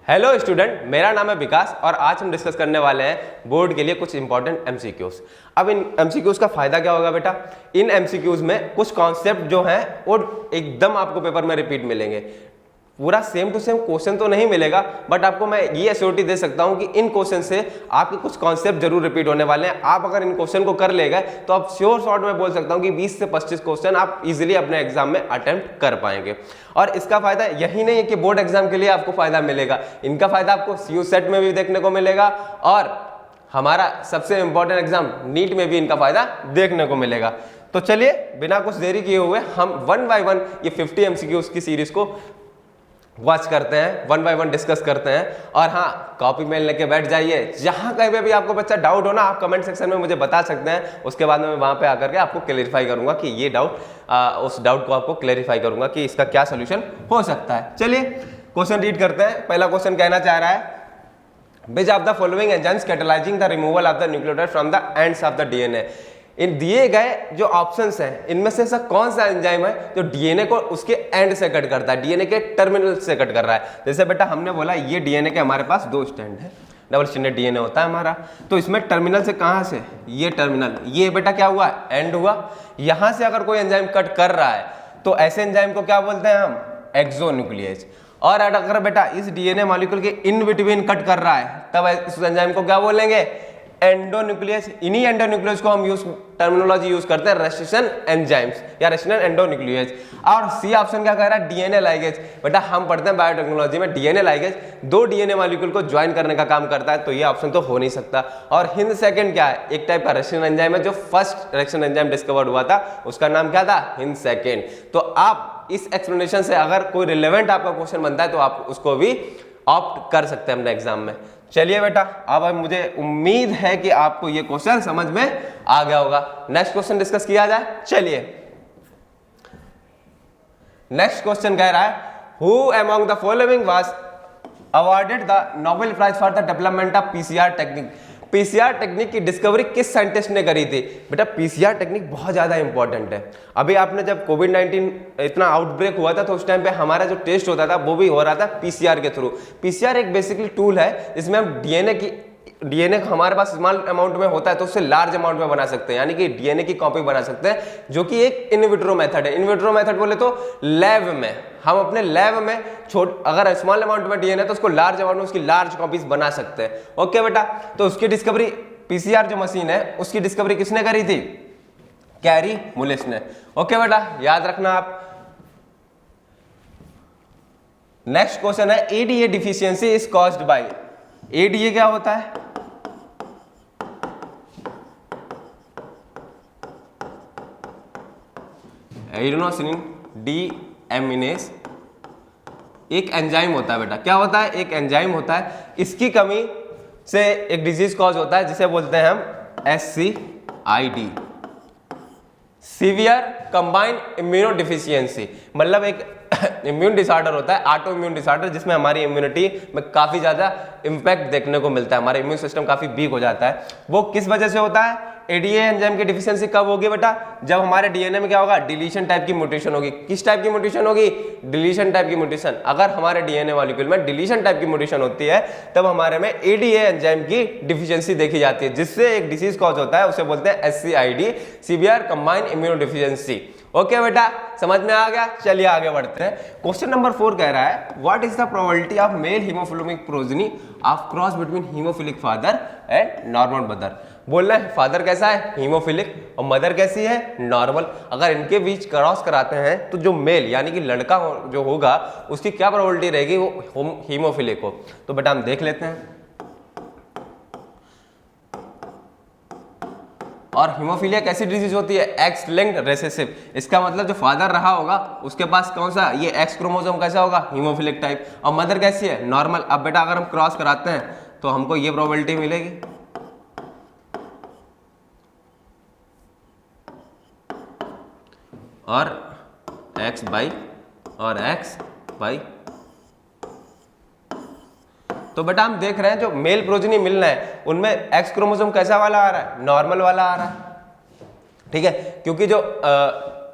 Hello student, मेरा नाम है विकास और आज हम डिस्कस करने वाले हैं बोर्ड के लिए कुछ इंपॉर्टेंट एमसीक्यूज। अब इन एमसीक्यूज का फायदा क्या होगा बेटा, इन एमसीक्यूज में कुछ कॉन्सेप्ट जो हैं वो एकदम आपको पेपर में रिपीट मिलेंगे। पूरा सेम टू सेम क्वेश्चन तो नहीं मिलेगा, बट आपको मैं ये एश्योरिटी दे सकता हूं कि इन क्वेश्चन से आपके कुछ कॉन्सेप्ट जरूर रिपीट होने वाले हैं। आप अगर इन क्वेश्चन को कर ले गए तो आप श्योर शॉर्ट में बोल सकता हूं कि 20 से 25 क्वेश्चन आप इजीली अपने एग्जाम में अटेम्प्ट कर पाएंगे। और इसका फायदा यही नहीं है कि बोर्ड एग्जाम के लिए आपको फायदा मिलेगा, इनका फायदा आपको सीयू सेट में भी देखने को मिलेगा और हमारा सबसे इंपॉर्टेंट एग्जाम नीट में भी इनका फायदा देखने को मिलेगा। तो चलिए बिना कुछ देरी किए हुए हम वन बाय वन ये 50 एमसीक्यूज की सीरीज को वॉच करते हैं, वन बाय वन डिस्कस करते हैं। और हाँ, कॉपी मेल लेके बैठ जाइए। जहां कहीं पे भी आपको बच्चा डाउट हो ना, आप कमेंट सेक्शन में मुझे बता सकते हैं। उसके बाद में मैं वहां पे आकर के आपको क्लेरिफाई करूंगा कि ये डाउट, उस डाउट को आपको क्लेरिफाई करूंगा कि इसका क्या सोल्यूशन हो सकता है। चलिए क्वेश्चन रीड करते हैं। पहला क्वेश्चन कहना चाह रहा है, which of the following enzymes catalyzing the removal of the nucleotide from the ends of the DNA. इन दिए गए जो ऑप्शंस हैं इनमें से ऐसा कौन सा एंजाइम है जो डीएनए को उसके एंड से कट करता है, डीएनए के टर्मिनल से कट कर रहा है। जैसे बेटा हमने बोला ये डीएनए के हमारे पास दो स्टैंड है, डबल स्टैंडर्ड डीएनए होता है हमारा। तो इसमें टर्मिनल से कहां से, ये टर्मिनल, ये बेटा क्या हुआ, एंड हुआ। यहां से अगर कोई एंजाइम कट कर रहा है तो ऐसे एंजाइम को क्या बोलते हैं हम, एक्सोन्यूक्लियेज। और अगर बेटा इस डीएनए मॉलिक्यूल के इन बिटवीन कट कर रहा है तब इस एंजाइम को क्या बोलेंगे, एंडोन्यूक्लियस। इन्हीं एंडोन्यूक्लियस को हम टर्मिनोलॉजी यूज करते हैं रेस्ट्रिक्शन एंजाइम्स या रेस्ट्रिक्शन एंडोन्यूक्लियस। और सी ऑप्शन क्या कह रहा है, डीएनए लाइगेज। बेटा हम पढ़ते हैं बायोटेक्नोलॉजी में डीएनए लाइगेज दो डीएनए मॉलिक्यूल को ज्वाइन करने का काम करता है, तो ये ऑप्शन तो हो नहीं सकता। और हिंद सेकंड क्या है, एक टाइप का रेस्ट्रिक्शन एंजाइम है जो फर्स्ट रेस्ट्रिक्शन एंजाइम डिस्कवर्ड हुआ था, उसका नाम क्या था, हिंद सेकंड। तो आप इस एक्सप्लेनेशन से अगर कोई रिलेवेंट आपका क्वेश्चन बनता है तो आप उसको भी ऑप्ट कर सकते हैं अपने एग्जाम में। चलिए बेटा, अब मुझे उम्मीद है कि आपको ये क्वेश्चन समझ में आ गया होगा। नेक्स्ट क्वेश्चन डिस्कस किया जाए। चलिए नेक्स्ट क्वेश्चन कह रहा है, who among the following was awarded the Nobel prize for the development of PCR technique. PCR technique की डिस्कवरी किस साइंटिस्ट ने करी थी। बेटा पीसीआर टेक्निक बहुत ज्यादा इंपॉर्टेंट है। अभी आपने जब कोविड-19 इतना आउटब्रेक हुआ था तो उस टाइम पे हमारा जो टेस्ट होता था वो भी हो रहा था पीसीआर के थ्रू। पीसीआर एक बेसिकली टूल है जिसमें हम डीएनए हमारे पास स्मॉल अमाउंट में होता है तो उससे लार्ज अमाउंट में बना सकते हैं, यानी कि डीएनए की कॉपी बना सकते हैं, जो कि एक इन विट्रो मेथड है। इन विट्रो मेथड बोले तो लैब में हम अपने लैब में अगर स्मॉल अमाउंट में डीएनए तो उसको लार्ज अमाउंट में उसकी लार्ज कॉपीज बना सकते हैं। ओके बेटा, तो उसकी डिस्कवरी पीसीआर जो मशीन है उसकी डिस्कवरी किसने करी थी, कैरी मुलिस ने। ओके बेटा, याद रखना आप। नेक्स्ट क्वेश्चन है, ADA deficiency is caused by. ADA क्या होता है, एडेनोसिन डीएमिनेज एक एंजाइम होता है बेटा। क्या होता है, एक एंजाइम होता है। इसकी कमी से एक डिजीज कॉज होता है जिसे बोलते हैं हम SCID, severe combined immuno deficiency. मतलब एक इम्यून डिसऑर्डर होता है, ऑटो इम्यून डिसऑर्डर, जिसमें हमारी इम्यूनिटी में काफी ज्यादा इंपैक्ट देखने को मिलता है, हमारा इम्यून सिस्टम काफी वीक हो जाता है। वो किस वजह से होता है, एडीए एंजाइम की डिफिशियंसी कब होगी बेटा, जब हमारे डीएनए में क्या होगा, डिलीशन टाइप की म्यूटेशन होगी। किस टाइप की म्यूटेशन होगी, डिलीशन टाइप की म्यूटेशन। अगर हमारे डीएनए मॉलिक्यूल में डिलीशन टाइप की म्यूटेशन होती है तब हमारे में एडीए एंजाइम की डिफिशियंसी देखी जाती है, जिससे एक डिसीज कॉज होता है, उसे बोलते हैं SCID, severe combined immuno deficiency. Okay बेटा, समझ में आ गया। चलिए आगे बढ़ते हैं। क्वेश्चन नंबर 4 कह रहा है, what is the probability of male haemophilic progeny of cross between haemophilic father and normal mother. बोलना है फादर कैसा है, हीमोफिलिक, और मदर कैसी है, नॉर्मल। अगर इनके बीच क्रॉस कराते हैं तो जो मेल यानी कि लड़का जो होगा उसकी क्या प्रोबेबिलिटी रहेगी, वो हीमोफिलिक हो। तो बेटा हम देख लेते हैं। और हीमोफीलिया कैसी डिजीज होती है, एक्स लिंक्ड रेसेसिव। इसका मतलब जो फादर रहा होगा उसके पास कौन सा, ये एक्स क्रोमोसोम कैसा होगा, हीमोफिलिक टाइप। और मदर कैसी है, नॉर्मल। अब बेटा अगर हम क्रॉस कराते हैं तो हमको ये प्रोबेबिलिटी मिलेगी। और एक्स बाई और एक्स बाई। तो बेटा हम देख रहे हैं जो मेल प्रोजेनी मिल रहा है उनमें एक्स क्रोमोसोम कैसा वाला आ रहा है, नॉर्मल वाला आ रहा है। ठीक है, क्योंकि जो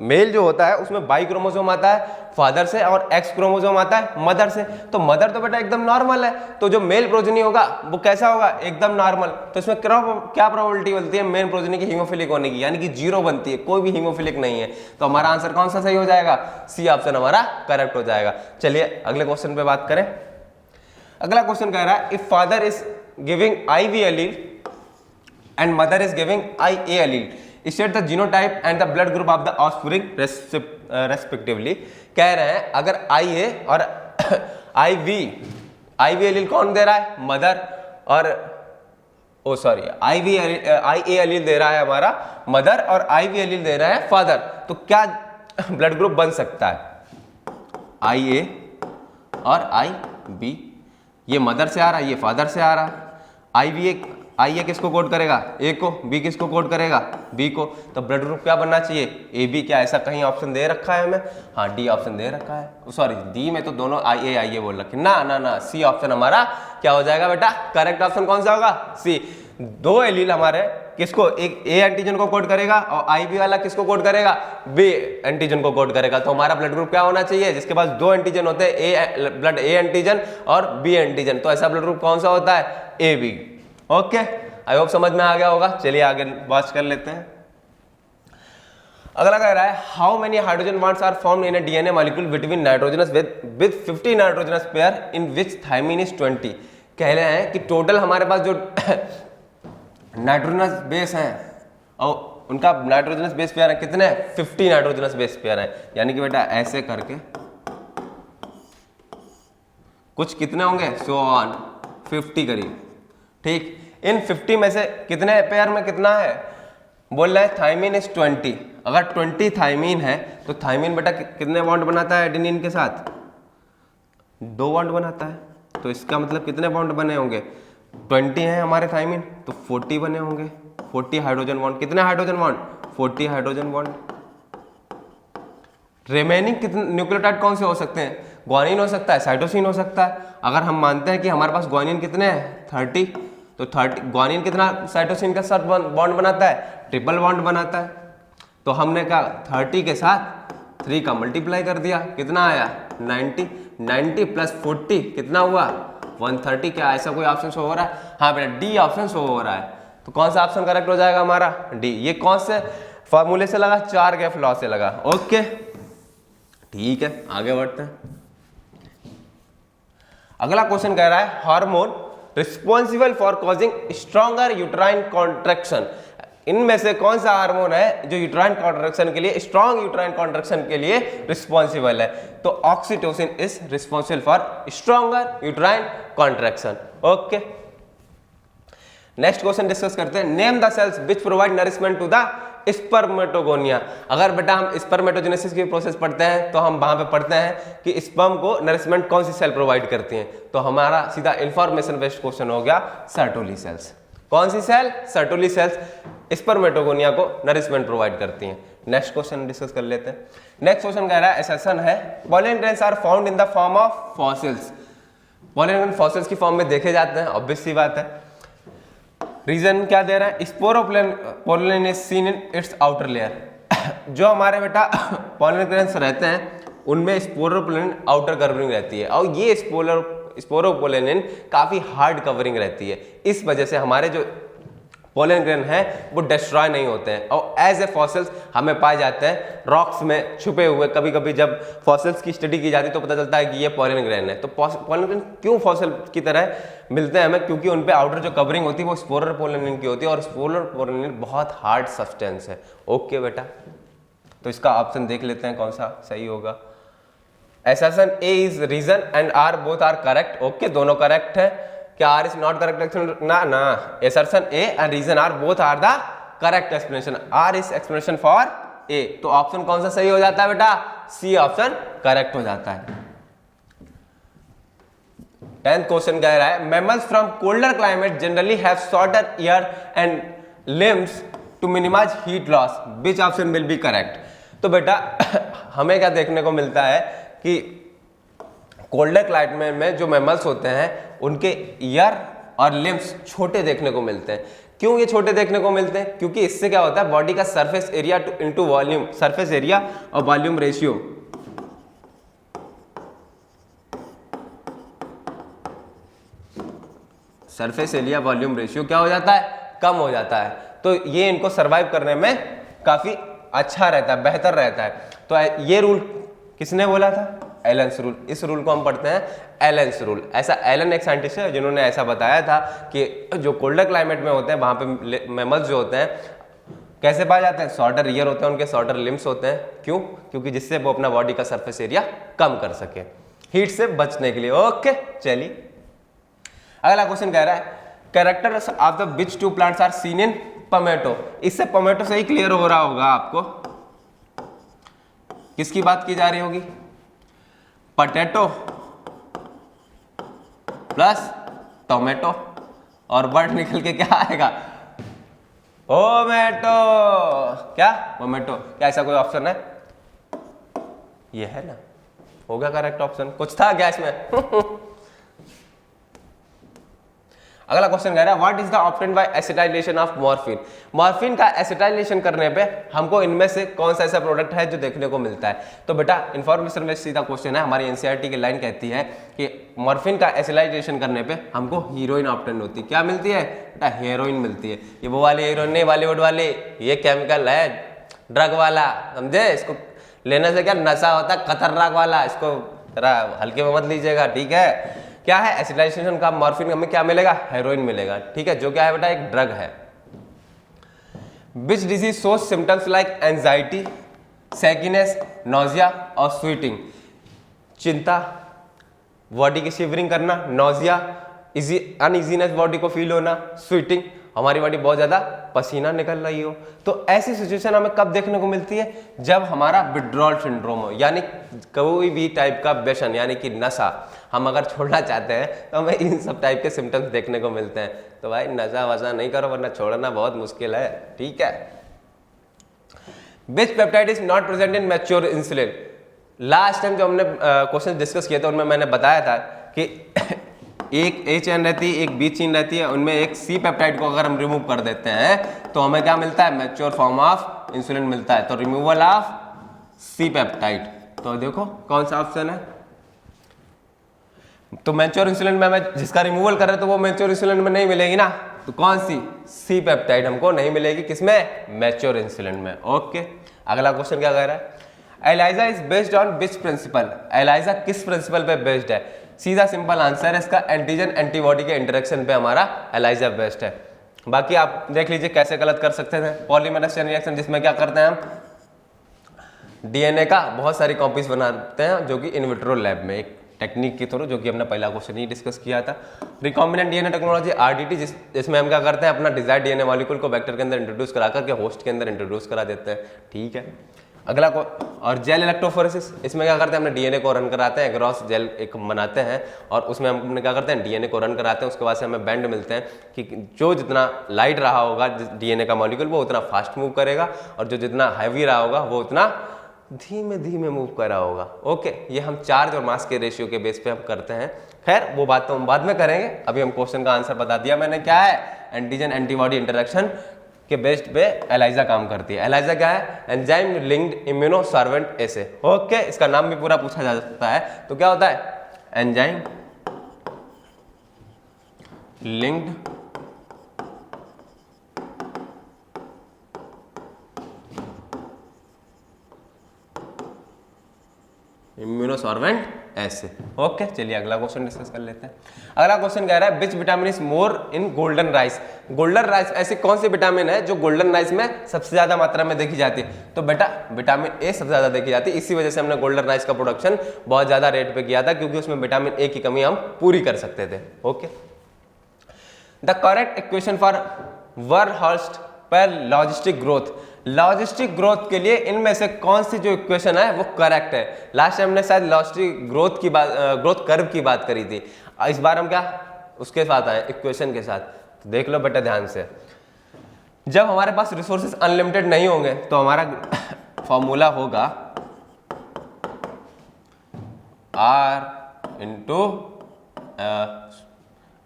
मेल जो होता है उसमें बाई क्रोमोसोम आता है फादर से और एक्स क्रोमोसोम आता है मदर से। तो मदर तो बेटा एकदम नॉर्मल है, तो जो मेल प्रोजेनी होगा वो कैसा होगा, एकदम नॉर्मल। तो इसमें क्या प्रोबेबिलिटी बनती है मेल प्रोजेनी की हीमोफिलिक होने की, यानी कि 0 बनती है, कोई भी हीमोफिलिक नहीं है। तो हमारा आंसर कौन सा सही हो जाएगा, सी ऑप्शन हमारा करेक्ट हो जाएगा। चलिए अगले क्वेश्चन पे बात करें। अगला क्वेश्चन कह रहा है if father is giving IV allele and mother is giving IA allele, state the genotype and the blood group of the offspring respectively। कह रहे हैं अगर IA और IV allele कौन दे रहा है, मदर, और IA allele दे रहा है हमारा मदर और IV allele दे रहा है फादर, तो क्या ब्लड ग्रुप बन सकता है, IA और IB। ये मदर से आ रहा है, ये फादर से आ रहा है। IA किसको कोड करेगा, A को, B किसको कोड करेगा, B को। तो ब्लड ग्रुप क्या बनना चाहिए, AB। क्या ऐसा कहीं ऑप्शन दे रखा है हमें, हाँ D ऑप्शन दे रखा है, सॉरी D में तो दोनों IA बोल रखे, ना C ऑप्शन हमारा क्या हो जाएगा बेटा, करेक्ट ऑप्शन कौन सा होगा, C। 2 एलील हमारे किसको, एक A एंटीजन को कोड करेगा और IB वाला किसको कोड करेगा, B एंटीजन को कोड करेगा। तो हमारा ब्लड ग्रुप क्या होना चाहिए, जिसके पास 2 एंटीजन होते हैं, ब्लड A एंटीजन और B एंटीजन, तो ऐसा ब्लड ग्रुप कौन सा होता है, AB। ओके, आई होप समझ में आ गया होगा। चलिए आगे बात कर लेते हैं। अगला कह रहा है how many hydrogen bonds are formed in a DNA molecule between nitrogenous with 50 nitrogenous pair in which thymine is 20। कह रहे हैं कि टोटल हमारे पास जो नाइट्रोजनस बेस हैं और उनका नाइट्रोजनस बेस पेयर है कितने, 50 नाइट्रोजनस बेस पेयर है। यानी कि बेटा ऐसे करके कुछ कितने होंगे, 50 करीब, ठीक। इन 50 में से कितने पेयर में कितना है, बोल रहा है थायमीन इज 20। अगर 20 थायमीन है तो थायमीन बेटा कितने बॉन्ड बनाता है एडेनिन के साथ, 2 बॉन्ड बनाता है। तो इसका मतलब कितने बॉन्ड बने होंगे, 20 है हमारे थायमीन तो 40 बने होंगे, 40 हाइड्रोजन बॉन्ड। कितने hydrogen bond, 40 hydrogen bond. Remaining कितने न्यूक्लियोटाइड कौन से हो सकते हैं, ग्वानिन हो सकता है, साइटोसिन हो सकता है। अगर हम मानते हैं कि हमारे पास ग्वानिन कितने हैं, 30, तो 30 ग्वानिन कितना साइटोसिन के साथ बॉन्ड बनाता है, ट्रिपल बॉन्ड बनाता है। तो हमने कहा 30 के साथ 3 का मल्टीप्लाई कर दिया, कितना आया 90 प्लस 40 कितना हुआ 130। क्या ऐसा कोई ऑप्शन शो हो रहा है, हाँ बेटा डी ऑप्शन शो हो रहा है। तो कौन सा ऑप्शन करेक्ट हो जाएगा हमारा, डी। ये कौन से फॉर्मूले से लगा, 4 गैफ लॉ से लगा। ओके ठीक है, आगे बढ़ते हैं। अगला क्वेश्चन कह रहा है hormone responsible for causing stronger uterine contraction. इनमें से कौन सा हार्मोन है जो यूट्राइन कॉन्ट्रैक्शन के लिए, स्ट्रॉन्ग यूट्राइन कॉन्ट्रैक्शन के लिए रिस्पॉन्सिबल है। तो oxytocin is responsible for stronger uterine contraction. Okay, next question discuss करते हैं। Name the cells which provide nourishment to the spermatogonia. अगर बेटा हम स्पर्मेटोजेनेसिस की प्रोसेस पढ़ते हैं तो हम वहां पे पढ़ते हैं कि स्पर्म को नरिशमेंट कौन सी सेल प्रोवाइड करती हैं। तो हमारा सीधा इंफॉर्मेशन बेस्ड क्वेश्चन हो गया, सर्टोली सेल्स। कौन सी सेल, सर्टोली सेल्स स्पर्मेटोगोनिया को नरिशमेंट प्रोवाइड करती हैं। नेक्स्ट क्वेश्चन डिस्कस कर लेते हैं। नेक्स्ट क्वेश्चन कह रहा है असर्शन है pollen grains are found in the form of fossils. Pollen grain fossils की फॉर्म में देखे जाते हैं, ऑब्वियस सी बात है। रीजन क्या दे रहा है, sporopollenin is seen in its outer layer. जो हमारे बेटा पॉलन ग्रेन्स रहते हैं उनमें स्पोरोपोलन आउटर कवरिंग रहती है और ये स्पोरोपोलन काफी हार्ड कवरिंग रहती है। इस वजह से हमारे जो पोलन ग्रेन है वो डिस्ट्रॉय नहीं होते हैं और एज ए फॉसिल्स हमें पाए जाते हैं रॉक्स में छुपे हुए। कभी कभी जब फॉसिल्स की स्टडी की जाती है तो पता चलता है कि ये पोलन ग्रेन है। तो पोलन ग्रेन क्यों फॉसिल की तरह मिलते हैं हमें, क्योंकि उन पे आउटर जो कवरिंग होती है वो स्पोरर पोलन की होती है और स्पोरर पोलन बहुत हार्ड सब्सटेंस है। ओके बेटा, तो इसका ऑप्शन देख लेते हैं कौन सा सही होगा। Assertion A is reason and are both are correct. Okay, दोनों करेक्ट है। क्या आर इज नॉट करेक्ट, ना ना, assertion A and reason are both are the correct explanation. Are is explanation for a. तो ऑप्शन कौन सा सही हो जाता है बेटा, सी ऑप्शन करेक्ट हो जाता है। 10th क्वेश्चन कह रहा है mammals from colder climate generally have shorter ear and limbs to minimize heat loss, which option will be correct. तो बेटा हमें क्या देखने को मिलता है कि कोल्डर क्लाइमेट में जो मैमल्स होते हैं उनके ईयर और लिम्स छोटे देखने को मिलते हैं। क्यों ये छोटे देखने को मिलते हैं? क्योंकि इससे क्या होता है, बॉडी का surface area into volume, surface area और volume ratio surface area volume ratio क्या हो जाता है, कम हो जाता है। तो ये इनको सरवाइव करने में काफी अच्छा रहता है, बेहतर रहता है। तो ये रूल किसने बोला था? एलेंस रूल। इस रूल को हम पढ़ते हैं एलेंस रूल। ऐसा एलन एक साइंटिस्ट है जिन्होंने ऐसा बताया था कि जो कोल्डर क्लाइमेट में होते हैं वहां पे मैमल्स जो होते हैं कैसे पाए जाते हैं, शॉर्टर ईयर होते हैं उनके, शॉर्टर लिम्स होते हैं। क्यों? क्योंकि जिससे वो अपना बॉडी का सरफेस एरिया कम कर सके, हीट से बचने के लिए। ओके, चलिए अगला क्वेश्चन कह रहा है characters of the which two plants are seen in tomato. इससे टोमेटो से ही क्लियर हो रहा होगा आपको किसकी बात की जा रही होगी, पोटैटो प्लस टोमेटो, और वर्ड निकल के क्या आएगा, टोमेटो। क्या टोमेटो? क्या ऐसा कोई ऑप्शन है? ये है ना, होगा करेक्ट ऑप्शन। कुछ था क्या इसमें? अगला क्वेश्चन कह रहा है what is the obtained by acetylation of morphine. Morphine का एसिटाइलेशन करने पे हमको इनमें से कौन सा ऐसा प्रोडक्ट है जो देखने को मिलता है? तो बेटा इन्फॉर्मेशन में सीधा क्वेश्चन है, हमारी एनसीईआरटी की लाइन कहती है कि मॉर्फिन का एसिटाइलेशन करने पे हमको हीरोइन ऑब्टेन होती है। क्या मिलती है बेटा? हेरोइन मिलती है। ये वो वाली हीरोइन नहीं, बॉलीवुड वाली, ये केमिकल है ड्रग वाला, समझे? इसको लेने से क्या नशा होता है, खतरनाक वाला, इसको जरा हल्के में मत लीजिएगा, ठीक है? क्या है एसिटाइलेशन का मॉर्फिन में क्या मिलेगा? हेरोइन मिलेगा, ठीक है, जो क्या है बेटा? एक ड्रग है। Which disease shows symptoms like anxiety, sickness, nausea और स्वीटिंग। चिंता, बॉडी की शिवरिंग करना, नोजिया, अनइजीनेस बॉडी को फील होना, स्वीटिंग हमारी बॉडी बहुत ज्यादा पसीना निकल रही हो। तो ऐसी सिचुएशन हमें कब देखने को मिलती है? जब हमारा विड्रॉल सिंड्रोम हो, यानी कोई भी टाइप का व्यसन यानी कि नशा हम अगर छोड़ना चाहते हैं तो हमें इन सब टाइप के सिम्टम्स देखने को मिलते हैं। तो भाई नशा वशा नहीं करो वरना छोड़ना बहुत मुश्किल है, ठीक है? Which peptide is not present in mature insulin. Last time जो हमने क्वेश्चन डिस्कस किए थे उनमें मैंने बताया था कि एक ए चेन रहती है, एक बी चेन रहती है, उनमें एक सी पेप्टाइड को अगर हम रिमूव कर देते हैं तो हमें क्या मिलता है? मैच्योर फॉर्म ऑफ इंसुलिन मिलता है। तो रिमूवल ऑफ सी पेप्टाइड, तो देखो कौन सा ऑप्शन है? तो मैच्योर इंसुलिन में हमें जिसका रिमूवल कर रहे हैं तो वो मैच्योर इंसुलिन में नहीं मिलेगी ना, तो कौन सी? सी पेप्टाइड हमको नहीं मिलेगी, किसमें? मैच्योर इंसुलिन में। ओके, अगला क्वेश्चन क्या कह रहा है? ELISA is based on which principle. ELISA किस प्रिंसिपल पे बेस्ड है? सीधा सिंपल आंसर है इसका, एंटीजन एंटीबॉडी के इंटरेक्शन पे हमारा एलाइजा बेस्ड है। बाकी आप देख लीजिए कैसे गलत कर सकते थे। पॉलीमरेज चेन रिएक्शन जिसमें क्या करते हैं हम डीएनए का बहुत सारी कॉपीज बनाते हैं, जो कि इन विट्रो लैब में एक टेक्निक के थ्रू, जो कि हमने पहला क्वेश्चन ही डिस्कस किया था। रिकॉम्बिनेंट डीएनए टेक्नोलॉजी आरडीटी, जिसमें हम क्या करते हैं अपना डिजायर्ड डीएनए मॉलिक्यूल को वेक्टर के अंदर इंट्रोड्यूस करा करके होस्ट के अंदर इंट्रोड्यूस करा देते हैं, ठीक है? अगला को और जेल इलेक्ट्रोफोरेसिस, इसमें क्या करते हैं हमने डीएनए को रन कराते हैं, ग्रॉस जेल एक बनाते हैं और उसमें हम क्या करते हैं डीएनए को रन कराते हैं। उसके बाद से हमें बैंड मिलते हैं कि जो जितना लाइट रहा होगा डीएनए का मॉलिक्यूल वो उतना फास्ट मूव करेगा, और जो जितना हैवी रहा होगा वो उतना धीमे धीमे मूव कर रहा होगा। ओके, ये हम चार्ज और मास के रेशियो के बेस पे हम करते हैं। खैर वो बात तो हम बाद में करेंगे, अभी हम क्वेश्चन का आंसर बता दिया मैंने। क्या है? एंटीजन एंटीबॉडी इंटरेक्शन के बेस्ड पे एलाइजा काम करती है। एलाइजा क्या है? एंजाइम लिंक्ड इम्यूनोसॉर्वेंट एसे। ओके, इसका नाम भी पूरा पूछा जा सकता है, तो क्या होता है? एंजाइम लिंक्ड इम्यूनोसॉर्वेंट ऐसे। ओके, चलिए अगला क्वेश्चन डिस्कस कर लेते हैं। अगला क्वेश्चन कह रहा है which vitamin is more in golden rice. Golden rice ऐसी कौन सी विटामिन है जो गोल्डन राइस में सबसे ज्यादा मात्रा में देखी जाती है? तो बेटा विटामिन ए सबसे ज्यादा देखी जाती है। इसी वजह से हमने गोल्डन राइस का प्रोडक्शन बहुत ज्यादा रेट पे किया था, क्योंकि उसमें विटामिन ए की कमी हम पूरी कर सकते थे। Okay, the correct equation for Verhulst Pearl logistic growth. Logistic growth के लिए इनमें से कौन सी जो इक्वेशन है वो करेक्ट है? लास्ट टाइम हमने शायद लॉजिस्टिक ग्रोथ की बात, ग्रोथ कर्व की बात करी थी। इस बार हम क्या उसके साथ आए, इक्वेशन के साथ। तो देख लो बेटा ध्यान से, जब हमारे पास रिसोर्सेज अनलिमिटेड नहीं होंगे तो हमारा फॉर्मूला होगा R into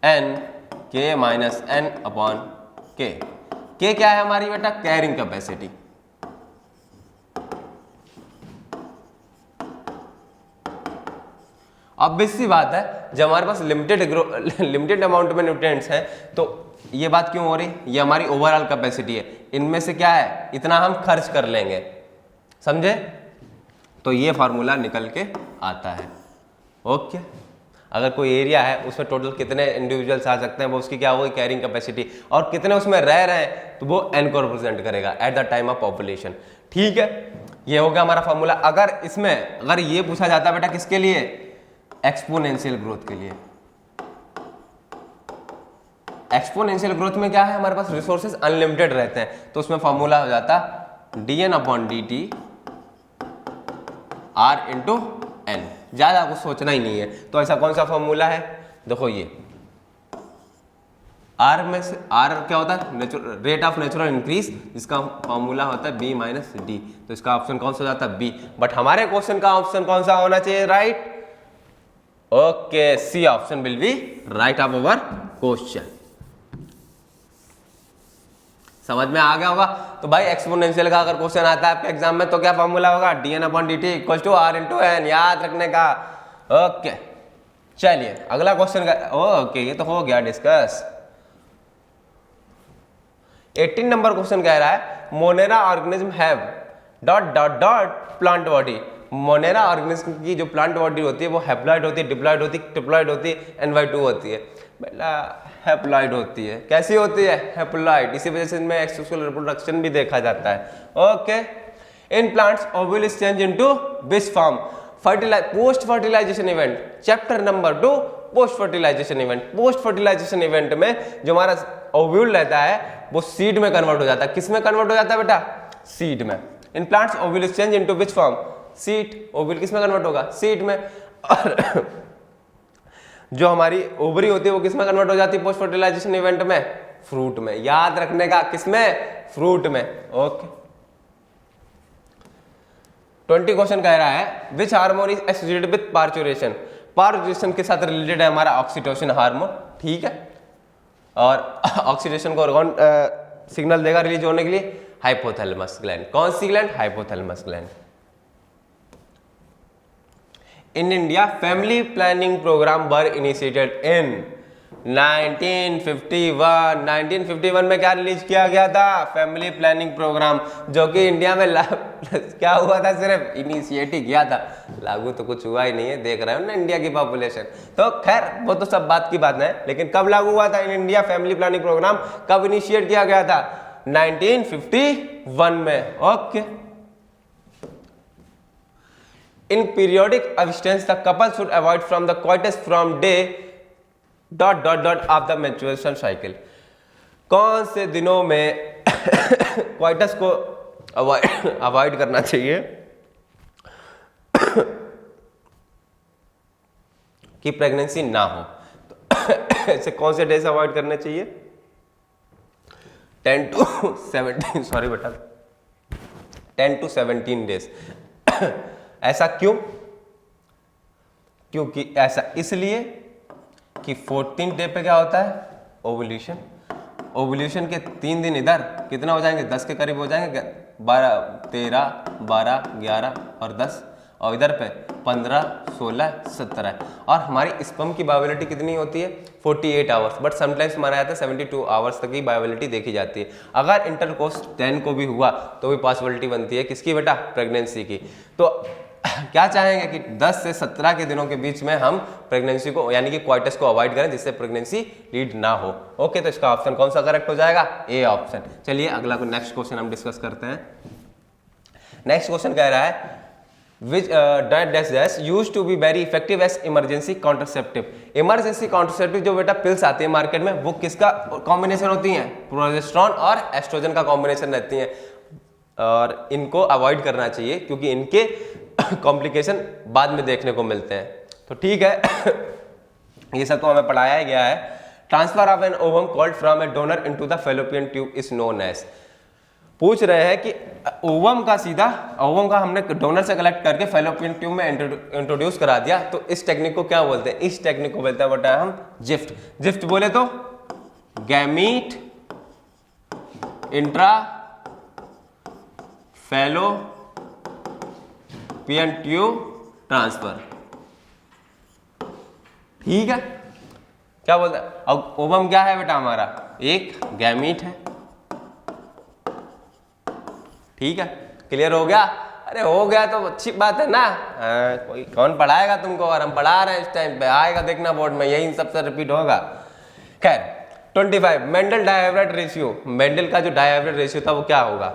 N K minus N upon K. K क्या है हमारी बेटा? Carrying capacity. ऑब्वियस सी बात है, जब हमारे पास लिमिटेड अमाउंट में न्यूट्रिएंट्स हैं तो ये बात क्यों हो रही? ये हमारी ओवरऑल कैपेसिटी है, इनमें से क्या है, इतना हम खर्च कर लेंगे, समझे? तो ये फार्मूला निकल के आता है। ओके, अगर कोई एरिया है उसमें टोटल कितने इंडिविजुअल्स आ सकते हैं, वो उसकी क्या होगी? कैरिंग कैपेसिटी, और कितने उसमें रह रहे हैं तो वो एन को रिप्रेजेंट करेगा at the time of population. ठीक है, ये हो गया हमारा फार्मूला। अगर ये पूछा जाता बेटा किसके लिए? एक्सपोनेंशियल ग्रोथ के लिए। एक्सपोनेंशियल ग्रोथ में क्या है, हमारे पास रिसोर्सेज अनलिमिटेड रहते हैं, तो उसमें फॉर्मूला हो जाता dn upon dt r into N. ज्यादा कुछ सोचना ही नहीं है। तो ऐसा कौन सा फॉर्मूला है? देखो ये r में से r क्या होता है? रेट ऑफ नेचुरल इंक्रीज, जिसका फॉर्मूला होता है b माइनस डी। तो इसका ऑप्शन कौन सा हो जाता है? बी। बट हमारे क्वेश्चन का ऑप्शन कौन सा होना चाहिए? Right. Okay, C option will be right of our question. समझ में आ गया होगा? तो भाई एक्सपोनेंशियल का अगर क्वेश्चन आता है आपके एग्जाम में तो क्या फॉर्मूला होगा? dn upon dt equal to r into N, याद रखने का। ओके, चलिए अगला क्वेश्चन का। ओके, ये तो हो गया डिस्कस। 18 नंबर क्वेश्चन कह रहा है Monera organism have dot dot dot plant body. Monera organism की जो प्लांट बॉडी होती है वो हैप्लॉइड होती है, डिप्लॉइड होती है, ट्रिप्लॉइड होती है, NY2 होती है। बेटा हैप्लॉइड होती है। कैसी होती है? हैप्लॉइड। इसी वजह से इनमें एक्सेक्सुअल रिप्रोडक्शन भी देखा जाता है। Okay, in plants ovule is change into which form? Post fertilization event, chapter number 2, post fertilization event. Post fertilization event में जो हमारा ओव्यूल रहता है वो सीड में कन्वर्ट हो जाता है। किस में कन्वर्ट हो जाता है बेटा? सीड में। इन plants ovule is change into which form? Seed. Ovule किस में कन्वर्ट होगा? सीड में। और जो हमारी ओवरी होती है वो किस में कन्वर्ट हो जाती है पोस्ट फर्टिलाइजेशन इवेंट में? फ्रूट में। याद रखने का, किस में? फ्रूट में। ओके, 20 क्वेश्चन कह रहा है which hormone is associated with parturition. Parturition के साथ रिलेटेड है हमारा ऑक्सीटोसिन हार्मोन। ठीक है, और ऑक्सीडेशन को कौन सिग्नल देगा रिलीज होने के लिए? Hypothalamus gland. कौन सी gland? Hypothalamus gland. In India family planning programme were initiated in 1951। 1951 में क्या रिलीज किया गया था? फैमिली प्लानिंग प्रोग्राम, जो कि इंडिया में क्या हुआ था? सिर्फ इनिशिएट ही किया था, लागू तो कुछ हुआ ही नहीं है। देख रहे हो ना इंडिया की पॉपुलेशन। तो खैर वो तो सब बात की बात है, लेकिन कब लागू हुआ था in India family planning programme? कब इनिशिएट किया गया था? 1951 में। Okay, in periodic abstinence the couple should avoid from the coitus from day dot dot dot of the menstruation cycle. कौन से दिनों में क्वाइटस को अवॉइड करना चाहिए कि प्रेगनेंसी ना हो? तो ऐसे कौन से डेज अवॉइड करने चाहिए? 10 to 17, सॉरी बेटा, 10 to 17 डेज। ऐसा क्यों? क्योंकि ऐसा इसलिए कि 14 डे पे क्या होता है? ओवुलेशन। ओवुलेशन के 3 दिन इधर कितना हो जाएंगे? 10 के करीब हो जाएंगे। 12, 13, 12, 11 और 10, और इधर पे 15, 16, 17। और हमारी स्पर्म की बायोबिलिटी कितनी होती है? 48 आवर्स, बट समटाइम्स माना जाता है 72 आवर्स तक की बायोबिलिटी देखी जाती है। अगर इंटरकोर्स 10 को भी हुआ तो भी पॉसिबिलिटी बनती है किसकी बेटा? प्रेगनेंसी की। तो क्या चाहेंगे कि 10 से 17 के दिनों के बीच में हम प्रेगनेंसी को यानी कि क्वाइटस को अवॉइड करें, जिससे प्रेगनेंसी लीड ना हो। ओके, तो इसका ऑप्शन कौन सा करेक्ट हो जाएगा? A option. चलिए अगला को नेक्स्ट क्वेश्चन हम डिस्कस करते हैं। नेक्स्ट क्वेश्चन कह रहा है which dash used to be very effective as emergency contraceptive। Emergency contraceptive जो बेटा पिल्स आती है मार्केट में, वो किसका कॉम्बिनेशन होती हैं? प्रोजेस्टेरॉन और एस्ट्रोजन का कॉम्बिनेशन रहती हैं, और इनको अवॉइड करना चाहिए क्योंकि इनके कॉम्प्लिकेशन बाद में देखने को मिलते हैं। तो ठीक है, ये सब तो हमें पढ़ाया गया है। Transfer of an ovum called from a donor into the fallopian tube is known as. पूछ रहे हैं कि ओवम का हमने डोनर से कलेक्ट करके फैलोपियन ट्यूब में इंट्रोड्यूस करा दिया, तो इस टेक्निक को क्या बोलते हैं? इस टेक्निक को बोलते हैं बेटा हम जिफ्ट। जिफ्ट बोले तो gamete intra fallopian tube transfer. ठीक है, क्या बोलता है? अब ओवम क्या है बेटा हमारा? एक गैमीट है। ठीक है, क्लियर हो गया? अरे हो गया तो अच्छी बात है ना। कोई कौन पढ़ाएगा तुमको, और हम पढ़ा रहे हैं इस टाइम पे, आएगा देखना बोर्ड में, यही सबसे रिपीट होगा। खैर 25 मेंडल डायएवरेट रेशियो। मेंडल का जो डायएवरेट रेशियो था वो क्या होगा?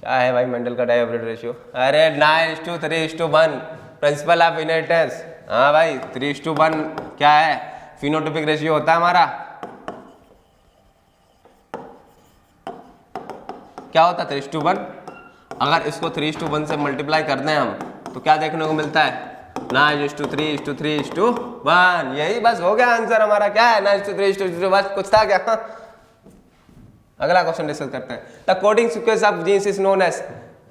क्या है भाई मेंडल का डायएवरेट रेशियो? अरे 9:3:1 प्रिंसिपल ऑफ इनहेरिटेंस। हाँ भाई 3:1 क्या है? फिनोटाइपिक रेशियो होता है हमारा। क्या होता है? 3:1। अगर इसको 3:1 से मल्टीप्लाई करते हैं हम तो क्या देखने को मिलता है? 9:3:1। यही बस हो गया आंसर हमारा। क्या है? 9:3:1। बस कुछ था क्या? अगला क्वेश्चन डिस्कस करते हैं। The coding sequence of genes is known as.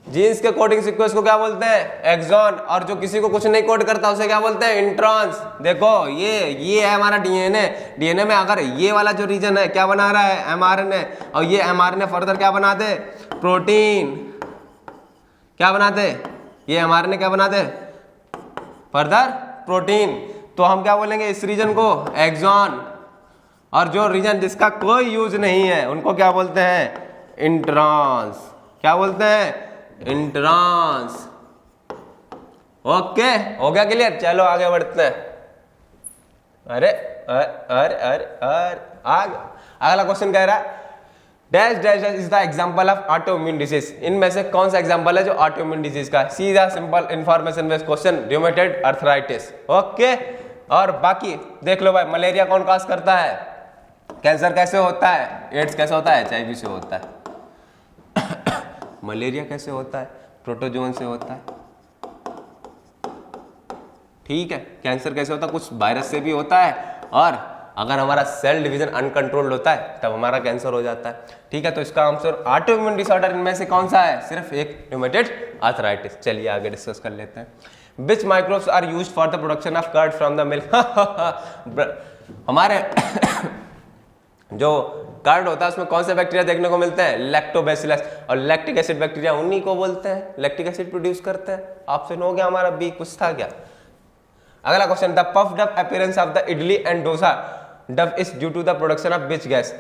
Genes के कोडिंग सीक्वेंस को क्या बोलते हैं? एक्सॉन। और जो किसी को कुछ नहीं कोड करता उसे क्या बोलते हैं? इंट्रॉन्स। देखो ये है हमारा डीएनए। डीएनए में अगर ये वाला जो रीजन है क्या बना रहा है? एमआरएनए। और ये एमआरएनए फर्दर क्या बना दे? प्रोटीन। क्या बनाते? ये एमआरएनए क्या बनाते? Further protein. तो हम क्या बोलेंगे इस रीजन को? एक्सॉन। और जो रीजन जिसका कोई यूज नहीं है उनको क्या बोलते हैं? इंट्रॉन्स। क्या बोलते हैं? इंट्रॉन्स। ओके, हो गया क्लियर? चलो आगे बढ़ते हैं। अरे अरे अरे आगे अगला क्वेश्चन कह रहा है dash dash is the example of autoimmune disease. इनमें से कौन सा एग्जांपल है जो ऑटोइम्यून डिजीज का? सीधा simple information based question, rheumatoid arthritis. Okay, और बाकी देख लो भाई, मलेरिया कौन कॉज करता है? कैंसर कैसे होता है? एड्स कैसे होता है? एचआईवी से होता है। मलेरिया कैसे होता है? प्रोटोजोन से होता है। ठीक है, कैंसर कैसे होता है? कुछ वायरस से भी होता है। और अगर हमारा सेल डिवीजन अनकंट्रोल्ड होता है तब हमारा कैंसर हो जाता है। ठीक है, तो इसका आंसर ऑटोइम्यून डिसऑर्डर इनमें से कौन सा है? सिर्फ एक, रूमेटॉइड आर्थराइटिस। चलिए आगे डिस्कस कर लेते हैं। Which microbes are used for the production of curd from the milk. हमारे जो कर्ड होता है उसमें कौन से बैक्टीरिया देखने को मिलते हैं? लैक्टोबैसिलस। और लैक्टिक एसिड बैक्टीरिया उन्हीं को बोलते हैं, लैक्टिक एसिड प्रोड्यूस करते हैं। ऑप्शन हो गया हमारा बी। कुछ था क्या? अगला question, the puffed up appearance of the idli and dosa dough is due to the production of which gas.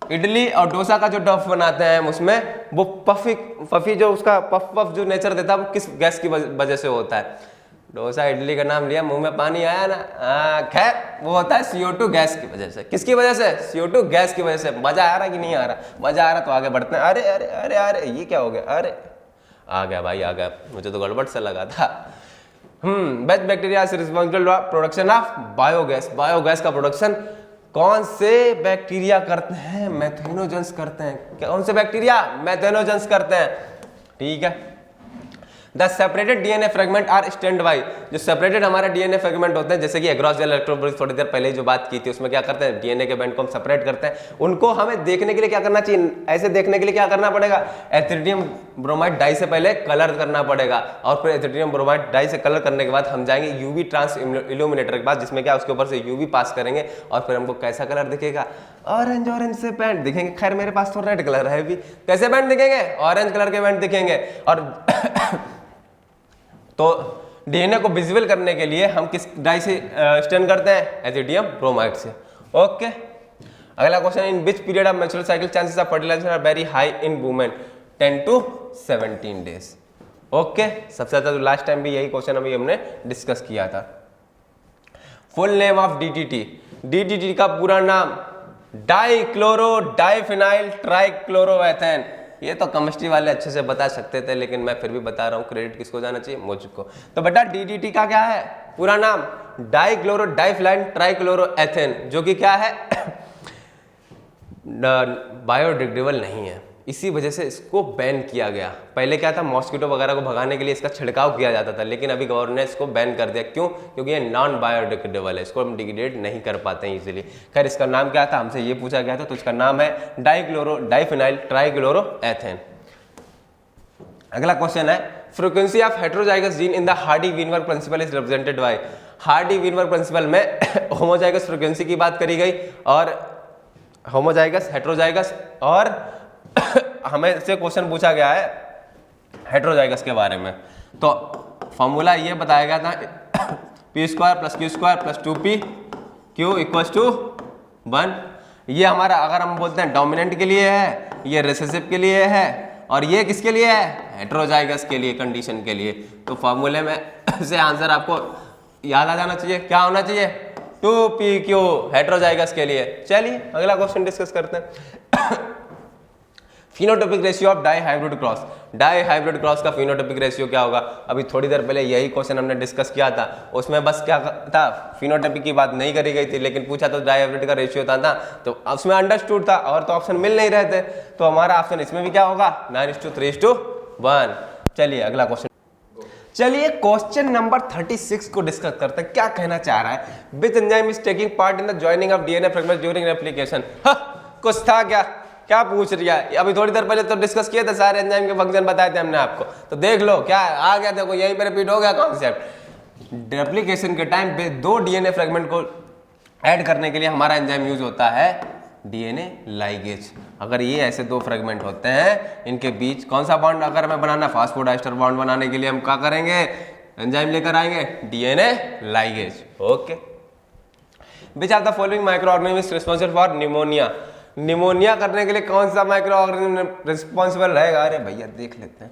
Idli और डोसा का जो डफ बनाते हैं उसमें वो पफी जो उसका पफ जो नेचर देता है वो किस गैस की वजह से होता है? डोसा इडली का नाम लिया मुंह में पानी आया ना। खैर वो होता है CO2 गैस की वजह से। किसकी वजह से? CO2 गैस की वजह से। मजा आ रहा कि नहीं आ रहा? मजा आ रहा तो आगे बढ़ते हैं। अरे अरे अरे अरे ये क्या हो गया? अरे आ गया भाई, आ गया। मुझे तो गड़बड़ सा लगा था। Best bacteria is responsible for production of biogas. Biogas का प्रोडक्शन कौन से बैक्टीरिया करते हैं? मेथेनोजेंस करते हैं। कौन से बैक्टीरिया? मेथेनोजेंस करते हैं। ठीक है। The separated DNA fragment are stand by. जो सेपरेटेड हमारे डीएनए फ्रेगमेंट होते हैं, जैसे कि एग्रॉस इलेक्ट्रोफोरेसिस थोड़ी देर पहले जो बात की थी, उसमें क्या करते हैं? डीएनए के बैंड को हम सेपरेट करते हैं। उनको हमें देखने के लिए क्या करना चाहिए? ऐसे देखने के लिए क्या करना पड़ेगा? एथिडियम ब्रोमाइड डाई से पहले कलर करना पड़ेगा। और फिर एथिडियम ब्रोमाइड डाई से कलर करने के बाद हम जाएंगे यूवी ट्रांस इल्यूमिनेटर के पास, जिसमें क्या उसके ऊपर से यूवी पास करेंगे और फिर हमको कैसा कलर दिखेगा? ऑरेंज ऑरेंज से बैंड दिखेंगे। खैर मेरे पास तो रेड कलर है भी। कैसे बैंड दिखेंगे? ऑरेंज कलर के बैंड दिखेंगे। और तो डीएनए को विजिबल करने के लिए हम किस डाई से स्टैंड करते हैं? एथिडियम ब्रोमाइड से। ओके, अगला question, in which period of menstrual cycle chances of fertilization are very high in women? 10 to 17 days. Okay, सबसे ज्यादा तो लास्ट टाइम भी यही क्वेश्चन अभी हमने डिस्कस किया था। Full name of DDT. DDT का पूरा नाम डाइक्लोरो डाइफिनाइल ट्राइक्लोरोएथेन। ये तो केमिस्ट्री वाले अच्छे से बता सकते थे, लेकिन मैं फिर भी बता रहा हूँ। क्रेडिट किसको जाना चाहिए? मुझको। तो बेटा डीडीटी का क्या है पूरा नाम? डाइक्लोरो डाइफिनाइल ट्राइक्लोरोएथेन, जो कि क्या है? बायोडिग्रेडेबल नहीं है, इसी वजह से इसको बैन किया गया। पहले क्या था? मॉस्किटो वगैरह को भगाने के लिए इसका छिड़काव किया जाता था, लेकिन अभी गवर्नमेंट ने इसको बैन कर दिया। क्यों? क्योंकि ये नॉन बायोडिग्रेडेबल है, इसको हम डिग्रेड नहीं कर पाते हैं इजीली। खैर इसका नाम क्या था? हमसे ये पूछा गया था, तो इसका नाम है डाइक्लोरो डाइफिनाइल ट्राइक्लोरोएथेन। अगला क्वेश्चन है, frequency of heterozygous gene in the Hardy Weinberg principle is represented by. Hardy Weinberg principle में होमोजाइगस फ्रीक्वेंसी की बात करी गई और होमोजाइगस, हेट्रोजाइगस, और हमें से क्वेश्चन पूछा गया है हेट्रोजाइगस के बारे में। तो फॉर्मूला ये बताया गया था P square plus Q square plus 2p Q equals to 1। ये हमारा अगर हम बोलते हैं डोमिनेंट के लिए है, ये रिसेसिव के लिए है, और ये किसके लिए है, हेट्रोजाइगस के लिए, कंडीशन के लिए। तो फॉर्मूले में से आंसर आपको याद आ जाना चाहिए, क्या होना चाहिए, 2pq हेट्रोजाइगस के लिए। चलिए अगला क्वेश्चन डिस्कस करते हैं। Phenotypic ratio of dihybrid cross. Dihybrid cross का फिनोटाइपिक रेशियो क्या होगा? अभी थोड़ी देर पहले यही क्वेश्चन हमने डिस्कस किया था, उसमें बस क्या था, फिनोटाइपिक की बात नहीं करी गई थी, लेकिन पूछा तो डाई हाइब्रिड का रेशियो था तो उसमें अंडरस्टूड था, और तो ऑप्शन मिल नहीं रहे थे, तो हमारा ऑप्शन इसमें भी क्या होगा, 9:3:1। चलिए अगला क्वेश्चन। चलिए क्वेश्चन नंबर 36 को डिस्कस करते हैं। क्या कहना चाह रहा है, which enzyme is taking part in the joining of DNA fragments during replication. कुछ था क्या पूछ रही है? अभी थोड़ी देर पहले तो डिस्कस किए थे, सारे एंजाइम के फंक्शन बताए थे हमने आपको, तो देख लो क्या आ गया, देखो यहीं पे रिपीट हो गया कॉन्सेप्ट। रेप्लिकेशन के टाइम पे 2 डीएनए फ्रेगमेंट को ऐड करने के लिए हमारा एंजाइम यूज होता है डीएनए लाइगेज। अगर ये ऐसे 2 फ्रेगमेंट होते हैं, इनके बीच कौन सा बॉन्ड अगर हमें बनाना, फास्फोडाइस्टर बॉन्ड बनाने के लिए हम क्या करेंगे, एंजाइम लेकर आएंगे DNA ligase. Okay, which are the following microorganism responsible for pneumonia. Pneumonia करने के लिए कौन सा माइक्रो ऑर्गेनिज्म रिस्पॉन्सिबल रहेगा? अरे भैया देख लेते हैं।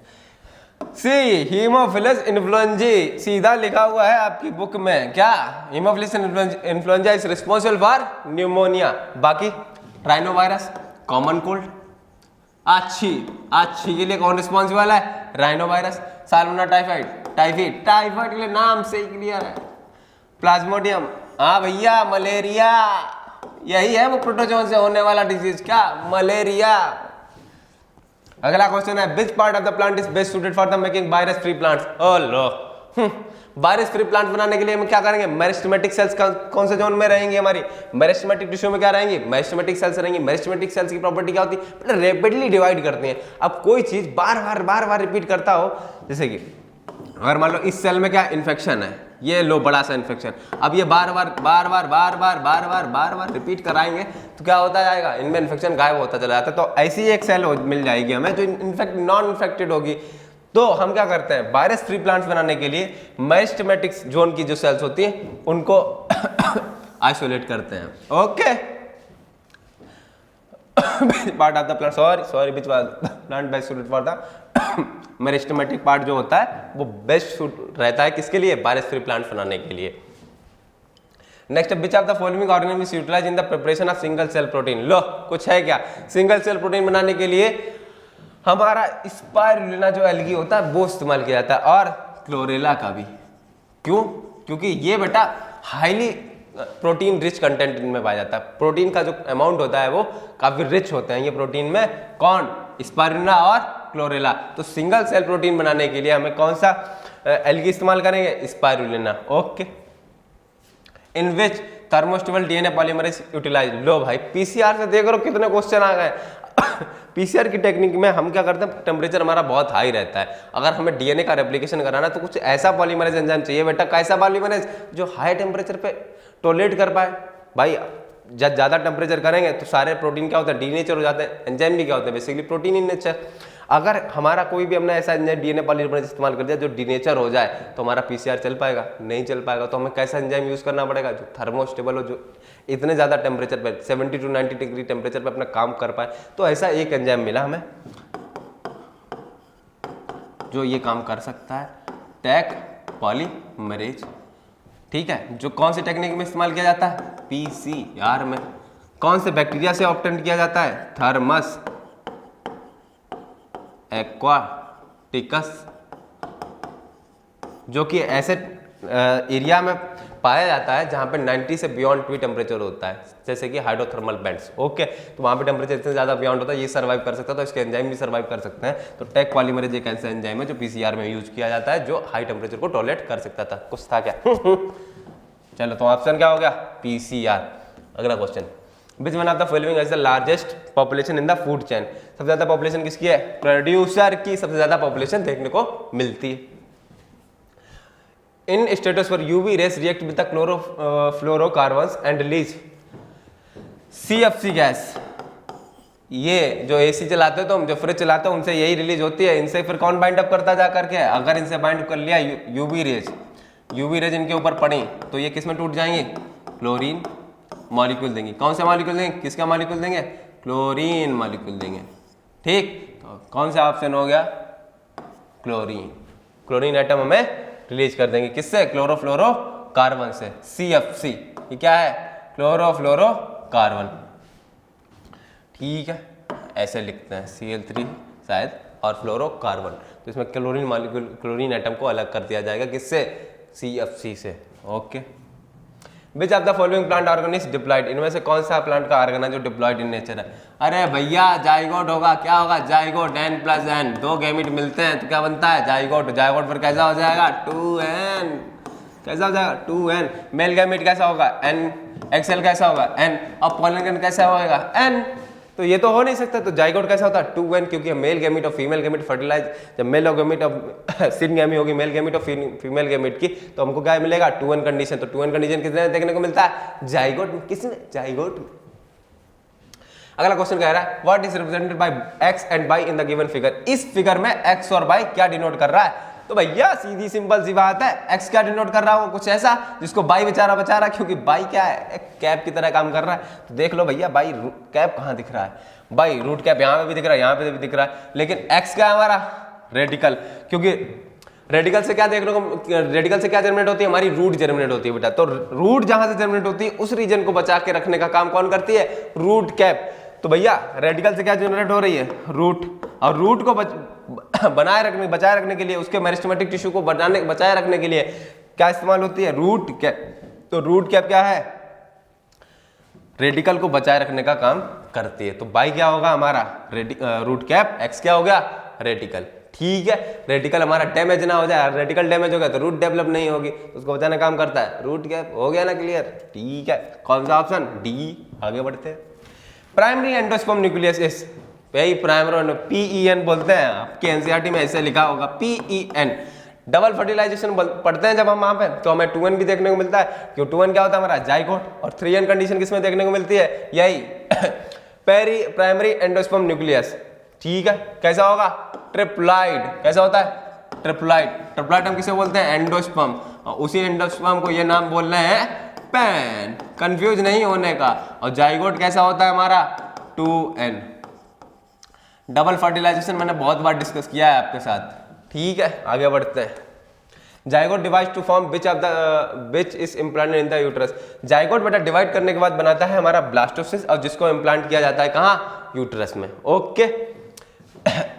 सी हीमोफिलस इन्फ्लुएंजी, सीधा लिखा हुआ है आपकी बुक में, क्या Haemophilus influenza is responsible for pneumonia. बाकी राइनोवायरस, कॉमन कोल्ड, आछी के लिए कौन रिस्पॉन्सिबल है, राइनोवायरस। साल्मोनेला टाइफाइड के लिए नाम से ही क्लियर है। प्लाज्मोडियम, हाँ भैया मलेरिया, यही है वो प्रोटोजोन से होने वाला डिजीज, क्या, मलेरिया। अगला क्वेश्चन है, which part of the plant is best suited for the making virus free plants. ओ लो, वायरस फ्री प्लांट बनाने के लिए हम क्या करेंगे, मेरिस्टेमेटिक सेल्स कौन से जोन में रहेंगी, हमारी मेरिस्टेमेटिक टिश्यू में क्या रहेंगी, मेरिस्टेमेटिक सेल्स रहेंगी। मेरिस्टेमेटिक सेल्स की प्रॉपर्टी क्या होती है, रैपिडली डिवाइड करती हैं। अब कोई चीज बार बार रिपीट करता हो, जैसे कि अगर मान लो इस सेल में क्या इन्फेक्शन है, ये लो बड़ा सा इन्फेक्शन, अब ये बार बार रिपीट कराएंगे तो क्या होता जाएगा, इनमें इन्फेक्शन गायब होता चला जाता है। तो ऐसी एक सेल मिल जाएगी हमें जो इनफेक्ट नॉन इन्फेक्टेड होगी। तो हम क्या करते हैं, वायरस फ्री प्लांट्स बनाने के लिए मेरिस्टेमेटिक जोन की जो सेल्स होती हैं उनको आइसोलेट करते हैं। Okay, part of the plant, sorry which plant best suited for the meristematic part जो होता है वो बेस्ट सूट रहता है किसके लिए, वायरस फ्री प्लांट बनाने के लिए। Next, which of the following organism is utilized in the preparation of single cell protein. लो कुछ है क्या, सिंगल सेल प्रोटीन बनाने के लिए हमारा स्पाइरुलिना जो एल्गी होता है वो इस्तेमाल किया जाता है, और क्लोरेला का भी। क्यों? क्योंकि ये बेटा हाईली प्रोटीन रिच कंटेंट इनमें पाया जाता है। प्रोटीन का जो अमाउंट होता है वो काफी रिच होते हैं ये प्रोटीन में, कौन, स्पाइरुलिना और क्लोरेला। तो सिंगल सेल प्रोटीन बनाने के लिए हमें कौन सा एल्गी इस्तेमाल करेंगे, स्पाइरुलिना। ओके, इन विच थर्मोस्टेबल डीएनए पॉलीमरेज यूटिलाइज। लो भाई पीसीआर से देख लो कितने क्वेश्चन आ गए। पीसीआर की टेक्निक में हम क्या करते हैं, टेम्परेचर हमारा बहुत हाई रहता है, अगर हमें डीएनए का रेप्लिकेशन कराना तो कुछ ऐसा पॉलीमरेज एंजाइम चाहिए बेटा, कैसा पॉलीमरेज, जो हाई टेम्परेचर पे टॉलरेट कर पाए। भाई जब ज़्यादा टेम्परेचर करेंगे तो सारे प्रोटीन क्या होता है, डीनेचर हो जाते हैं, एंजाइम भी क्या होते हैं, बेसिकली प्रोटीन इन नेचर। अगर हमारा कोई भी हमने ऐसा एंजाइम डीएनए पॉलीमरेज इस्तेमाल कर दिया जो डीनेचर हो जाए तो हमारा पीसीआर चल पाएगा, नहीं चल पाएगा। तो हमें कैसा एंजाइम यूज़ करना पड़ेगा, जो थर्मोस्टेबल हो, जो इतने ज़्यादा टेम्परेचर पे 70 to 90 डिग्री टेम्परेचर पे अपना काम कर पाए। तो ऐसा एक एंजाइम मिला हमें जो ये काम कर सकता है, टैक पॉलीमरेज। ठीक है, जो कौन सी टेक्निक में इस्तेमाल किया जाता है, पीसीआर में। कौन से बैक्टीरिया से ऑब्टेन किया जाता है, थर्मस एक्वाटिकस, जो कि ऐसे एरिया में पाया जाता है जहां पे 90 से बियॉन्ड भी टेम्परेचर होता है, जैसे कि हाइड्रोथर्मल बेंट्स। ओके, तो वहां पे टेम्परेचर इतने ज्यादा बियॉन्ड होता है, ये सर्वाइव कर सकता है, तो इसके एंजाइम भी सर्वाइव कर सकते हैं। तो टैक पॉलीमरेज एक ऐसा एंजाइम है जो पीसीआर में यूज किया जाता है, जो हाई टेम्परेचर को टॉलरेट कर सकता था। कुछ था क्या? चलो तो ऑप्शन क्या हो गया, पीसीआर। अगला question, which one of the following is the largest population in the food chain. सबसे ज्यादा पॉपुलेशन किसकी है, प्रोड्यूसर की सबसे ज्यादा पॉपुलेशन देखने को मिलती है। इन स्टेटस पर UV rays react with the chlorofluorocarbons and release CFC gas, ये जो AC चलाते हो तुम, जो फ्रिज चलाते हो, उनसे यही रिलीज होती है। इनसे फिर कौन बाइंड अप करता जा करके, अगर इनसे बाइंड कर लिया यूवी रेज इनके ऊपर पड़ी तो ये किस में टूट जाएंगे, क्लोरीन मॉलिक्यूल देंगे। कौन सा मॉलिक्यूल देंगे, किसका मॉलिक्यूल देंगे, क्लोरीन मॉलिक्यूल देंगे। ठीक, तो कौन सा ऑप्शन हो गया, क्लोरीन। क्लोरीन एटम हमें रिलीज कर देंगे किससे, क्लोरोफ्लोरोकार्बन से, CFC। ये क्या है, क्लोरोफ्लोरोकार्बन। ठीक है, ऐसे लिखते हैं Cl3 शायद और फ्लोरोकार्बन, तो इसमें क्लोरीन मॉलिक्यूल, क्लोरीन एटम को अलग कर दिया जाएगा किससे, CFC से। Okay, which of the following plant organism diploid, इनमें से कौन सा प्लांट का ऑर्गन है जो डिप्लॉयड इन नेचर है। अरे भैया जाइगोट होगा, क्या होगा, जाइगोट, N+N, 2 गैमीट मिलते हैं तो क्या बनता है, जाइगोट। जाइगोट पर कैसा हो जाएगा, 2N, कैसा हो जाएगा, 2N। मेल गैमीट कैसा होगा, N, XL कैसा होगा, N, और पॉलिन कैसा होगा, N। तो ये तो हो नहीं सकता, तो जाइगोट कैसा होता है, 2N, क्योंकि मेल गैमीट और फीमेल गैमीट फर्टिलाइज, जब मेल गैमीट और सिनगैमी होगी मेल गैमीट और फीमेल गैमीट की, तो हमको क्या मिलेगा, 2N कंडीशन। तो 2N कंडीशन किसने देखने को मिलता है, जाइगोट में। किसमें, जाइगोट में। अगला क्वेश्चन कह रहा है what is represented bye x and y in the given figure. इस फिगर में x और y क्या डिनोट कर रहा है, तो भैया सीधी सिंपल सी बात है, x क्या डिनोट कर रहा है, वो कुछ ऐसा जिसको y बेचारा बचा रहा है, क्योंकि y क्या है, एक कैप की तरह काम कर रहा है। तो देख लो भैया y कैप कहाँ दिख रहा है, y रूट कैप यहाँ पे भी दिख रहा है, यहाँ पे भी दिख रहा है, लेकिन x क्या है हमारा, रेडिकल। क्योंकि रेडिकल से क्या देखने को, रेडिकल से क्या जर्मिनेट होती है, हमारी रूट जर्मिनेट होती है बेटा। तो रूट जहां से जर्मिनेट होती है उस रीजन को बचा के रखने का काम कौन करती है, रूट कैप। तो भैया रेडिकल से क्या जनरेट हो रही है, रूट, और रूट को बचाए रखने के लिए, उसके मेरिस्टेमेटिक टिश्यू को बचाए रखने के लिए क्या इस्तेमाल होती है, रूट कैप। तो रूट कैप क्या है, रेडिकल को बचाए रखने का काम करती है। तो बाई क्या होगा हमारा, रूट कैप, एक्स क्या हो गया, रेडिकल। ठीक है, रेडिकल हमारा डैमेज ना हो जाए, रेडिकल डैमेज हो गया तो रूट डेवलप नहीं होगी, उसको बचाने काम करता है रूट कैप। हो गया ना क्लियर, ठीक है, कौन सा ऑप्शन, डी। आगे बढ़ते हैं, प्राइमरी एंडोस्पर्म न्यूक्लियस इज, यही प्राइमरी, PEN बोलते हैं, आपके एनसीईआरटी में ऐसे लिखा होगा PEN। डबल फर्टिलाइजेशन पढ़ते हैं जब हम वहां पे, तो हमें 2N भी देखने को मिलता है, क्यों 2N क्या होता है हमारा, जाइगोट, और 3N कंडीशन किसमें देखने को मिलती है, यही प्राइमरी एंडोस्पर्म न्यूक्लियस। ठीक है, कैसा होगा, ट्रिप्लॉइड। कैसा होता है, ट्रिप्लॉइड। ट्रिप्लॉइड हम किसे बोलते हैं, एंडोस्पर्म, और उसी एंडोस्पर्म को ये नाम बोल रहे हैं पैन, कंफ्यूज नहीं होने का। और जाइगोट कैसा होता है हमारा, 2N। डबल फर्टिलाइजेशन मैंने बहुत बार डिस्कस किया है आपके साथ। ठीक है, आगे बढ़ते हैं, zygote divide two form which is implanted in the uterus. Zygote बेटा डिवाइड करने के बाद बनाता है हमारा ब्लास्टोसिस, और जिसको इम्प्लांट किया जाता है कहाँ, यूट्रस में। ओके,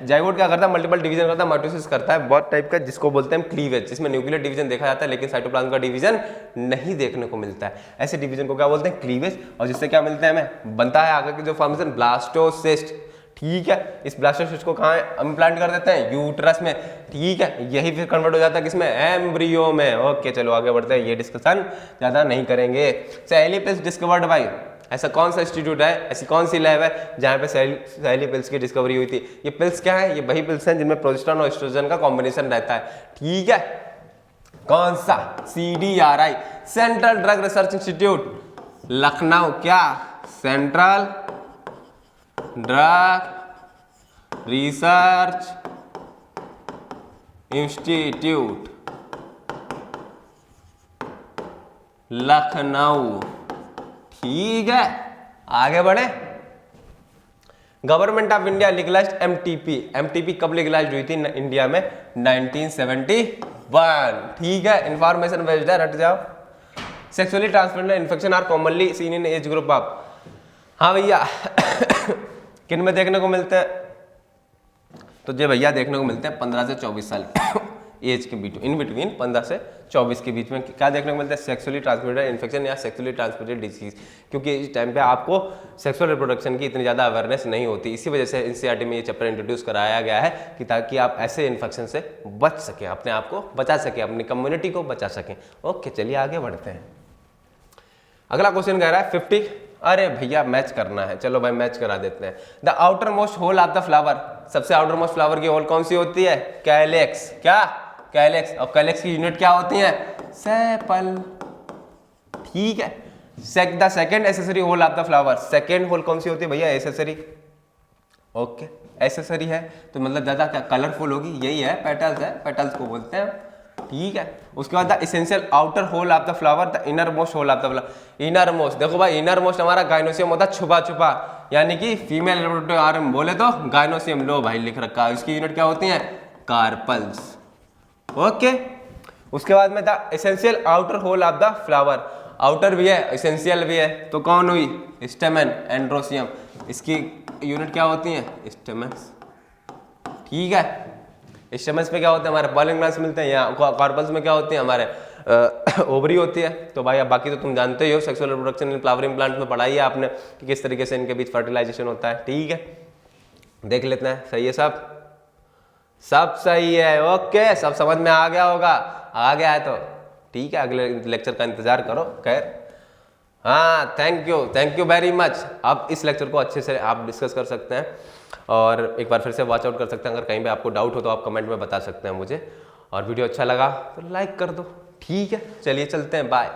जाइगोट क्या करता है, मल्टीपल डिवीजन करता है, माइटोसिस करता है बहुत टाइप का, जिसको बोलते हैं क्लीवेज, जिसमें न्यूक्लियर डिवीजन देखा जाता है लेकिन साइटोप्लाज्म का डिवीजन नहीं देखने को मिलता है। ऐसे डिवीजन को क्या बोलते हैं, क्लीवेज, और जिससे क्या मिलता है हमें, बनता है आगे की जो फॉर्मेशन, ब्लास्टोसिस्ट। ठीक है, इस ब्लास्टोसिस्ट को कहाँ इम्प्लांट कर देते हैं, यूट्रस में। ठीक है, यही फिर कन्वर्ट हो जाता है किसमें, एम्ब्रियो में। ओके, चलो आगे बढ़ते हैं, ये डिस्कशन ज्यादा नहीं करेंगे। सैली पिल्स डिस्कवर्ड बाय, ऐसा कौन सा इंस्टीट्यूट है, ऐसी कौन सी लैब है जहाँ पे सैली पिल्स की डिस्कवरी हुई थी। ये पिल्स क्या है, ये वही पिल्स हैं जिनमें प्रोजेस्टेरोन और एस्ट्रोजन का कॉम्बिनेशन रहता है। ठीक है, कौन सा, CDRI, Central Drug Research Institute Lucknow. क्या, Central Drug Research Institute Lucknow. ठीक है, आगे बढ़े, government of India legalized MTP कब लीगलाइज्ड हुई थी इंडिया में, 1971। ठीक है, इंफॉर्मेशन बेस्ड है, रट जाओ। Sexually transmitted infection are commonly seen in age group of, हाँ भैया किन में देखने को मिलते हैं, तो ये भैया देखने को मिलते हैं 15 से 24 साल एज के इन बिटवीन 15 से 24 के बीच में क्या देखने को मिलता है, सेक्सुअली ट्रांसमिटेड इन्फेक्शन या सेक्सुअली ट्रांसमिटेड डिजीज। क्योंकि इस टाइम पे आपको सेक्सुअल रिप्रोडक्शन की इतनी ज़्यादा अवेयरनेस नहीं होती, इसी वजह से एनसीईआरटी में ये चैप्टर इंट्रोड्यूस कराया गया है कि ताकि आप ऐसे इन्फेक्शन से बच सकें, अपने आप को बचा सकें, अपनी कम्युनिटी को बचा सकें। ओके, चलिए आगे बढ़ते हैं। अगला क्वेश्चन कह रहा है 50, अरे भैया मैच करना है, चलो भाई मैच करा देते हैं। The outermost whorl of the flower, सबसे आउटर मोस्ट फ्लावर की होल कौन सी होती है, कैलेक्स। क्या, कैलेक्स। और कैलेक्स की यूनिट क्या होती है, सेपल। ठीक है, the second accessory whorl of the flower, second whorl कौन सी होती है भैया, एसेसरी। ओके, एसेसरी है तो मतलब ज़्यादा क्या कलरफुल होगी, यही है पेटल्स, है पेटल्स को बोलते हैं, ठीक है। उसके बाद the essential outer whorl of the flower, the innermost whorl of the flower. Innermost, देखो भाई इनर मोस्ट हमारा गाइनोसियम होता है, छुपा छुपा, यानी कि फीमेल रिप्रोडक्टिव ऑर्गन बोले तो गाइनोसियम। लो भाई लिख रखा है, इसकी यूनिट क्या होती है, कार्पल्स। ओके, उसके बाद में the essential outer whorl of the flower, outer भी है इसेंशियल भी है, तो कौन हुई, स्टेमन, एंड्रोसियम। इसकी यूनिट क्या होती है, स्टेमन्स, ठीक है। स्टेमन्स पे क्या होते हैं, हमारे पॉलन ग्लैंड्स मिलते हैं, यहाँ कार्पल्स में क्या होते हैं, हमारे ओवरी होती है। तो भाई अब बाकी तो तुम जानते ही हो, sexual reproduction in flowering plant में पढ़ाई है आपने कि किस तरीके से इनके बीच फर्टिलाइजेशन होता है, ठीक है। देख लेते हैं, सही है सब, सब सही है, ओके, सब समझ में आ गया होगा, आ गया है तो ठीक है, अगले लेक्चर का इंतजार करो। खैर हाँ, थैंक यू वेरी मच। अब इस लेक्चर को अच्छे से आप डिस्कस कर सकते हैं और एक बार फिर से वॉच आउट कर सकते हैं। अगर कहीं पे आपको डाउट हो तो आप कमेंट में बता सकते हैं मुझे, और वीडियो अच्छा लगा तो लाइक कर दो, ठीक है। चलिए चलते हैं, बाय।